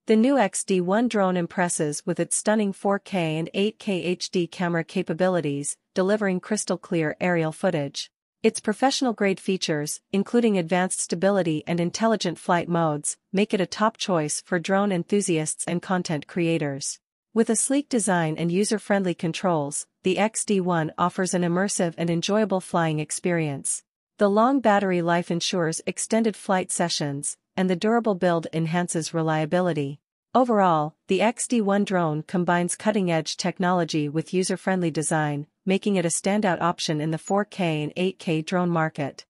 The new XD1 drone impresses with its stunning 4K and 8K HD camera capabilities, delivering crystal-clear aerial footage. Its professional-grade features, including advanced stability and intelligent flight modes, make it a top choice for drone enthusiasts and content creators. With a sleek design and user-friendly controls, the XD1 offers an immersive and enjoyable flying experience. The long battery life ensures extended flight sessions, and the durable build enhances reliability. Overall, the XD1 drone combines cutting-edge technology with user-friendly design, making it a standout option in the 4K and 8K drone market.